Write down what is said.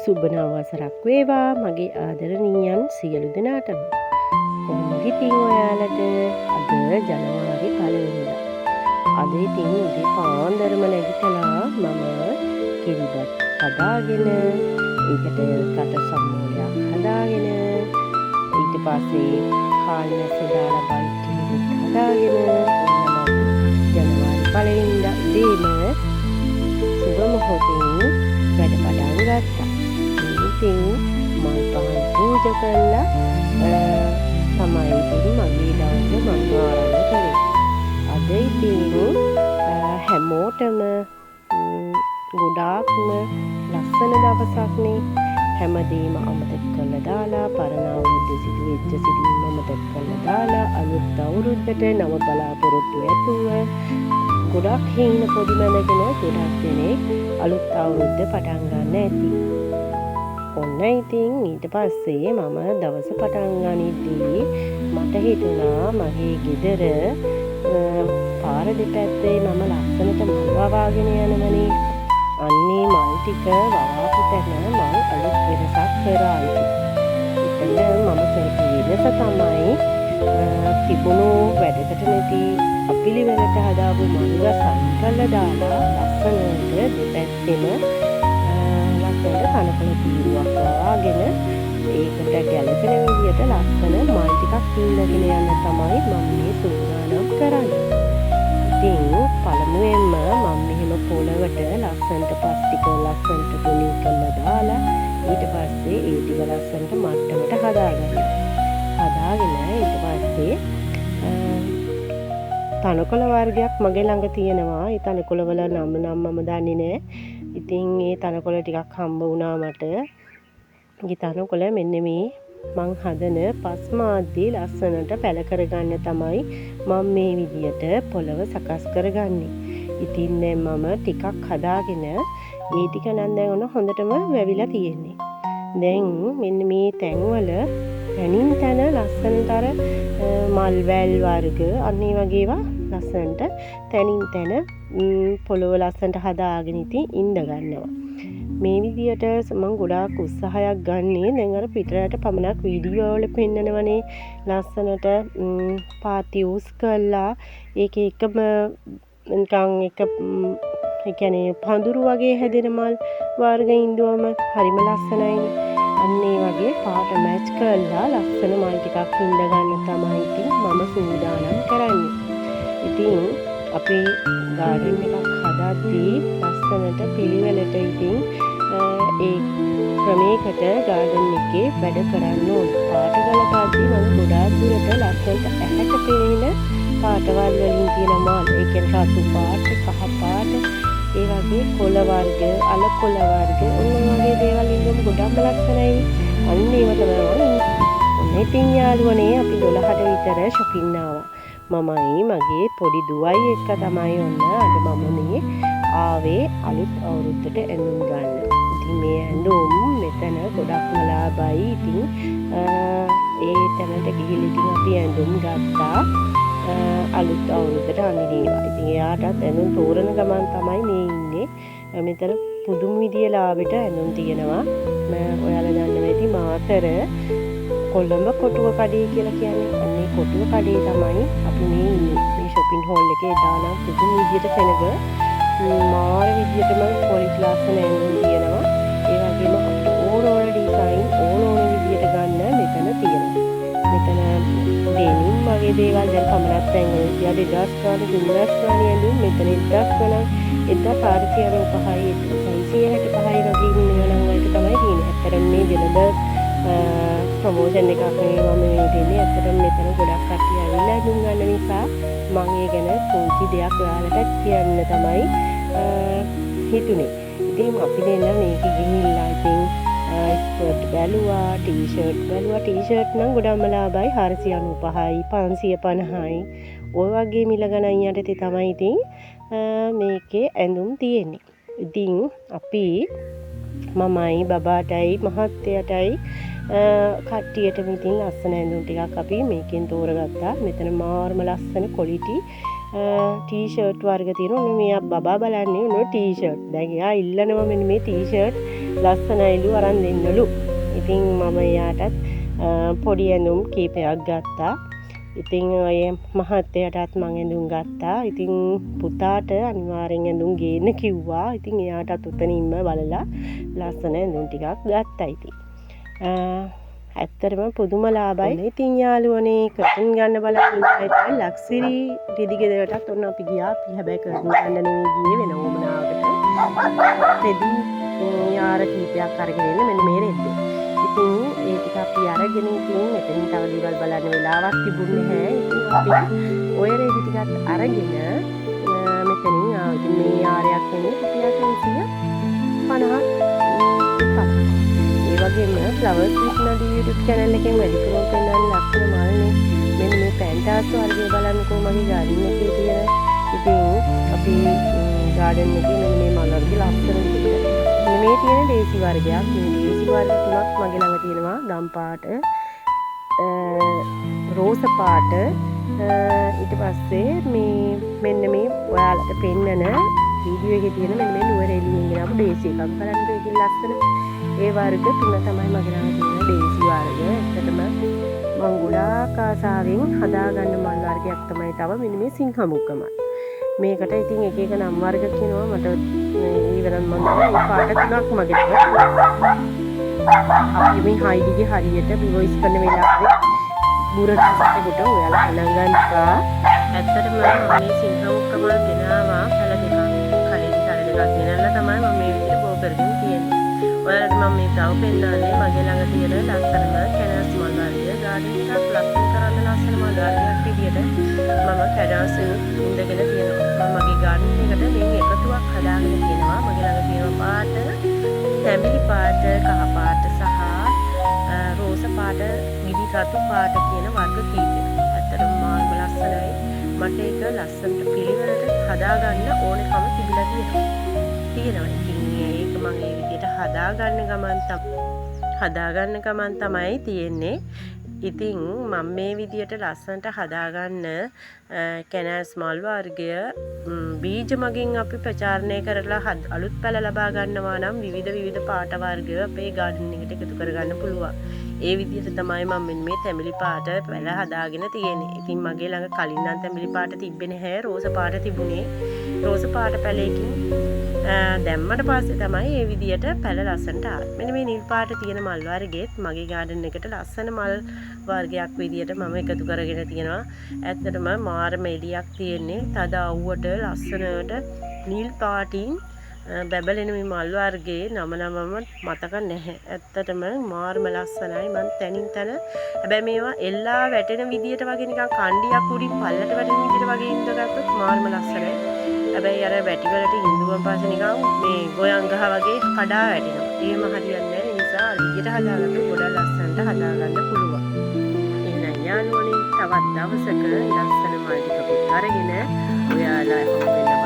සුබ නව වසරක් වේවා මගේ ආදරණීයන් සියලු දෙනාටම. කොහොමද ඉතින් ඔයාලට අද ජනවාරි 1 වෙනිදා. අද ඉතින් උදේ පාන්දරම නැගිටලා මම කිරිබත් හදාගෙන ඒකට කට සම්මෝලයක් හදාගෙන ඊට පස්සේ කාල්නැස්ස දාලා බයිට් හදාගෙන ජනවාරි 1 වෙනිදා උදේම සුබ මොහොතින් වැඩ පටන් ගත්තා. ඉතින් මල් පහන් පූජා කළා තමයි ඉතින් මගේ දවස මම ආරම්භ කළේ. අද ඉතින් හැමෝටම ගොඩාක්ම ලස්සන දවසක් නේ. හැමදේම අමතක කරලා දාලා පරණ අවුරුද්දේ සිදුවෙච්ච සිදුවීම් අමතක කරලා දාලා අලුත් අවුරුද්දට නව බලාපොරොත්තු ඇතුව ගොඩක් හේන පොඩි මැනගෙන ගොඩක් දෙනෙක් අලුත් අවුරුද්ද පටන් ගන්න ඇති. ඔන්න ඉතින් ඊට පස්සේ මම දවස පටන් ගනිද්දී මට හිතුණා මගේ ගෙදර පාර දෙපැත්තේ මම ලස්සනට මල් වවාගෙන යනවනේ. අන්නේ මල් ටික වවාපු තැන මම අලුත් වෙනසක් කරායි. එතන මම කරපු වෙනස තමයි තිබුණු වැඩකට නැති අපිලිවෙලට හදාපු මල් ගස් අයින් දාලා ලස්සනට දෙපැත්තෙම ලස්සනට කනකොල තීරුවක් වවාගෙන ඒකට ගැළපෙන විදියට ලස්සන මල් ටිකක් ඉල්ලගෙන යන්න තමයි මම මේ සූදානම් කරන්නේ. ඉතින් පළමුවෙන්ම මම මෙහෙම පොළවට ලස්සනට පස් ටික ලස්සනට ගොනි කරලා දාලා ඊට පස්සේ ඒ ටික ලස්සනට මට්ටමට හදාගන්නවා. හදාගෙන ඊට පස්සේ තනකොළ වර්ගයක් මගේ ළඟ තියෙනවා. ඒ තනකොළ වල නම් මම දන්නේ නැහැ. ඉතින් ඒ තනකොළ ටිකක් හම්බ වුණා මට. ඒ තනකොළ මෙන්න මේ මං හදන පස් මාද්දී ලස්සනට පැල කරගන්න තමයි මම මේ විදියට පොළව සකස් කරගන්නේ. ඉතින් දැන් මම ටිකක් හදාගෙන ඒ ටික නම් දැන් ඔන්න හොඳටම වැවිලා තියෙන්නේ. දැන් මෙන්න මේ තැන්වල තනින් තන ලස්සනට අර මල් වැල් වර්ග අන්න ඒ වගේ ඒවා ලස්සනට තනින් තන පොළව ලස්සනට හදාගෙන ඉතින් ඉඳ ගන්නවා. මේ විදියට මම ගොඩාක් උත්සාහයක් ගන්නේ. දැන් අර පිටරට පමණක් වීඩියෝ වල පෙන්නනවනේ ලස්සනට පාති උස් කරලා ඒක එකම නිකන් එක ඒ කියන්නේ පඳුරු වගේ හැදෙන මල් වර්ග ඉඳුවම හරිම ලස්සනයිනේ. අන්න ඒ වගේ පාට මැච් කරලා ලස්සන මල් ටිකක් ඉඳ ගන්න තමයි ඉතින් මම සූදානම් කරන්නේ. ඉතින් අපේ ගාඩන් එකක් හදද්දී ලස්සනට පිළිවෙලට ඉතින් ඒ ක්‍රමයකට ගාඩන් එකේ වැඩ කරන්න ඕන. පාට ගලපද්දී මම ගොඩාක් දුරට ලස්සනට ඇහැට පෙනෙන පාටවල් වලින් තියෙන මල්, ඒ කියන්නේ රතු පාට, කහ පාට, ඒ වගේ කොළ වර්ග, අල කොළ වර්ග, ඔන්න වගේ දේවල් ඉන්නම ගොඩක්ම ලස්සනයි. අන්න ඒව තමයි මම ඉතින් යාළුවනේ අපි 12ට විතර shopping ආවා. මමයි මගේ පොඩි දුවයි එක්ක තමයි ඔන්න අද මම මේ ආවේ අලුත් අවුරුද්දට ඇඳුම් ගන්න. ඉතින් මේ ඇඳුම් මෙතන ගොඩක්ම ලාභයි. ඉතින් ඒ තැනට ගිහිල්ලා ඉතින් අපි ඇඳුම් ගත්තා අලුත් අවුරුද්දට අඳිනවා. ඉතින් එයාටත් ඇඳුම් තෝරන ගමන් තමයි මේ ඉන්නේ. මෙතන පුදුම විදිය ලාභෙට ඇඳුම් තියෙනවා. ඔයාලා දන්නවා ඉතින් මාතර කොළඹ කොටුව කඩේ කියලා කියන්නේ. අන්නේ කොටුව කඩේ තමයි අපි මේ ඉන්නේ. මේ shopping hall එකේ දාලා පුදුම විදියට සෙනග මාර විදියටම quality ලස්සන ඇඳුම් තියෙනවා. ඒ වගේම අපිට ඕන ඩිසයින් ඕන විදියට ගන්න මෙතන තියෙනවා. මෙතන ඩෙනිම් වගේ දේවල් දැන් කමරත් තැන්වල තියා 2000 ගානේ 3000 ගානේ ඇඳුම් මෙතන 1000 ගණන් 1495යි 665යි වගේ නිවනම් වලට තමයි තියෙන්නේ. ඇත්තටම මේ වෙනද ප්‍රමෝෂන් එකක් නෙවෙයි මම මේ දෙන්නේ. ඇත්තටම මෙතන ගොඩක් කට්ටිය ඇවිල්ලා ඇඳුම් ගන්න නිසා මම ඒ ගැන පුංචි දෙයක් ඔයාලට කියන්න තමයි හිතුනේ. ඉතින් අපි දෙන්න මේක ගිහිල්ලා ඉතින් ස්කර්ට් බැලුවා, ටී-ෂර්ට් බැලුවා. ටී-ෂර්ට් නම් ගොඩක්ම ලාභයි 495යි 550යි ඔය වගේ මිල ගණන් යටතේ තමයි ඉතින් මේකේ ඇඳුම් තියෙන්නේ. ඉතින් අපි මමයි බබාටයි මහත්තයටයි කට්ටියටම ඉතින් ලස්සන ඇඳුම් ටිකක් අපි මේකෙන් තෝරගත්තා. මෙතන මාර්ම ලස්සන quality ටී-ෂර්ට් වර්ග තියෙනවා. මේ බබා බලන්නේ උන ටී-ෂර්ට්. දැන් එයා ඉල්ලනවා මෙන්න මේ ටී-ෂර්ට් ලස්සනයිලු අරන් දෙන්නලු. ඉතින් මම එයාටත් පොඩි ඇඳුම් කීපයක් ගත්තා. ඉතින් ඔය මහත්තයාටත් මං ඇඳුම් ගත්තා. ඉතින් පුතාට අනිවාර්යෙන් ඇඳුම් ගේන්න කිව්වා. ඉතින් එයාටත් උතනින්ම බලලා ලස්සන ඇඳුම් ටිකක් ගත්තා ඉතින්. ඇත්තටම පුදුම ලාභයි. ඉතින් යාළුවනේ කටුන් ගන්න බලන් ඉන්න අයට ලක්සිරි රිදි ගෙදරටත් ඔන්න අපි ගියා. අපි හැබැයි කටුන් ගන්න නෙවෙයි ගියේ වෙන උමනාවකට. රෙදි යාර කීපයක් අරගෙන ඉන්න මෙන්න මේ රෙද්දේ. ඉතින් ඒ ටික අපි අරගෙන ඉතින් මෙතනින් තව දේවල් බලන්න වෙලාවක් තිබුණේ නැහැ. ඉතින් අපි ඔය රෙදි ටිකත් අරගෙන මෙතනින් ආවා. ඉතින් මේ යාරයක් වෙන්නේ රුපියල් 350ක්. ඒ වගේම ෆ්ලවර්ස් විත් නදී YouTube channel එකෙන් වැඩිපුරම පෙන්වන්නේ ලස්සන මල්නේ. මෙන්න මේ පැන්ටාස් වර්ගය බලන්නකෝ මගේ ගාඩන් එකේ තියෙන. ඉතින් අපි ගාඩන් එකේ මෙන්න මේ මල් වර්ග ලස්සන විදිහට. මේ තියෙන දේසි වර්ගයක්. මේ දේසි වර්ග තුනක් මගේ ළඟ තියෙනවා. ගම් පාට, රෝස පාට, ඊට පස්සේ මේ මෙන්න මේ ඔයාලට පෙන්නන වීඩියෝ එකේ තියෙන මෙන්න මේ නුවර එළියෙන් ගෙනාපු දේසි එකක් බලන්න මේකේ ලස්සන. ඒ වර්ග තුන තමයි මගේ ළඟ තියෙන දේසි වර්ග. ඇත්තටම මම ගොඩාක් ආසාවෙන් හදාගන්න මල් වර්ගයක් තමයි තව මෙන්න මේ සිංහමුක්ක මල්. මේකට ඉතින් එක එක නම් වර්ග කියනවා මට ඊවරන් මම මේ පාට තුනක් මගේ ළඟ. අපි මේ හයිඩිගේ හරියට වොයිස් කරන වෙලාවේ බුරටකට ඔයාලා ගණන් ගන්නවා. ඇත්තටම මේ සිංහමුක්ක මල් ගෙනාවා පැල දෙකක්. කලින් පැල දෙකක් ගෙනල්ලා තමයි මම මේ විදිහට බෝ කරගෙන තියෙන්නේ. ඔයාලට මම මේ තව පෙන්නන්නේ මගේ ළඟ තියෙන ලස්සනම කැනස් මල් වර්ගය. ගාඩන් එකක් ලස්සන කරන්න ලස්සන මල් වර්ගයක් විදියට මම කැනස් ඉඳගෙන තියෙනවා. මම මගේ ගාඩන් එකට මේ එකතුවක් හදාගෙන තියෙනවා. මගේ ළඟ තියෙන පාට, තැඹිලි පාට, කහ පාට සහ රෝස පාට, නිදි රතු පාට කියන වර්ග කීපයක්. ඇත්තටම මාර්ම ලස්සනයි. මට ඒක ලස්සනට පිළිවෙලට හදාගන්න ඕනකම තිබිලා තියෙනවා. ඉතින් ඒක මම මේ විදිහට හදාගන්න ගමන් තමයි තියෙන්නේ. ඉතින් මම මේ විදිහට ලස්සනට හදාගන්න කැනස් මල් වර්ගය බීජ මගින් අපි ප්‍රචාරණය කරලා අලුත් පැල ලබා ගන්නවා නම් විවිධ පාට වර්ග අපේ ගාඩන් එකට එකතු කරගන්න පුළුවන්. ඒ විදිහට තමයි මම මේ තැඹිලි පාට පැල හදාගෙන තියෙන්නේ. ඉතින් මගේ ළඟ කලින් නම් තැඹිලි පාට තිබ්බේ නැහැ. රෝස පාට තිබුණේ. රෝස පාට පැලයකින් දැම්මට පස්සේ තමයි මේ විදිහට පැල ලස්සනට ආවේ. මෙන්න මේ නිල් පාට තියෙන මල් වර්ගෙත් මගේ ගාඩන් එකට ලස්සන මල් වර්ගයක් විදිහට මම එකතු කරගෙන තියෙනවා. ඇත්තටම මාරම එළියක් තියෙන්නේ. තද අවුවට ලස්සනට නිල් පාටින් බැබලෙන මේ මල් වර්ගයේ නමම මතක නැහැ. ඇත්තටම මාරම ලස්සනයි. මම තනින් තන හැබැයි මේවා එල්ලා වැටෙන විදිහට වගේ නිකන් කණ්ඩියක් උඩින් පල්ලට වැටෙන විදිහට වගේ ඉඳගත්තොත් මාරම ලස්සනයි. හැබැයි අර වැටි වලට ඉඳුවන් පස්සේ නිකන් මේ ගොයන් ගහ වගේ කඩා වැටෙනවා. ඒම හරියන්නේ නැහැ. ඒ නිසා විදිහට හදාගත්තොත් ගොඩක් ලස්සනට හදාගන්න පුළුවන්. එහෙනම් යාළුවනේ තවත් දවසක ලස්සන මල් ටිකක් අරගෙන ඔයාලා හම්බ වෙන්න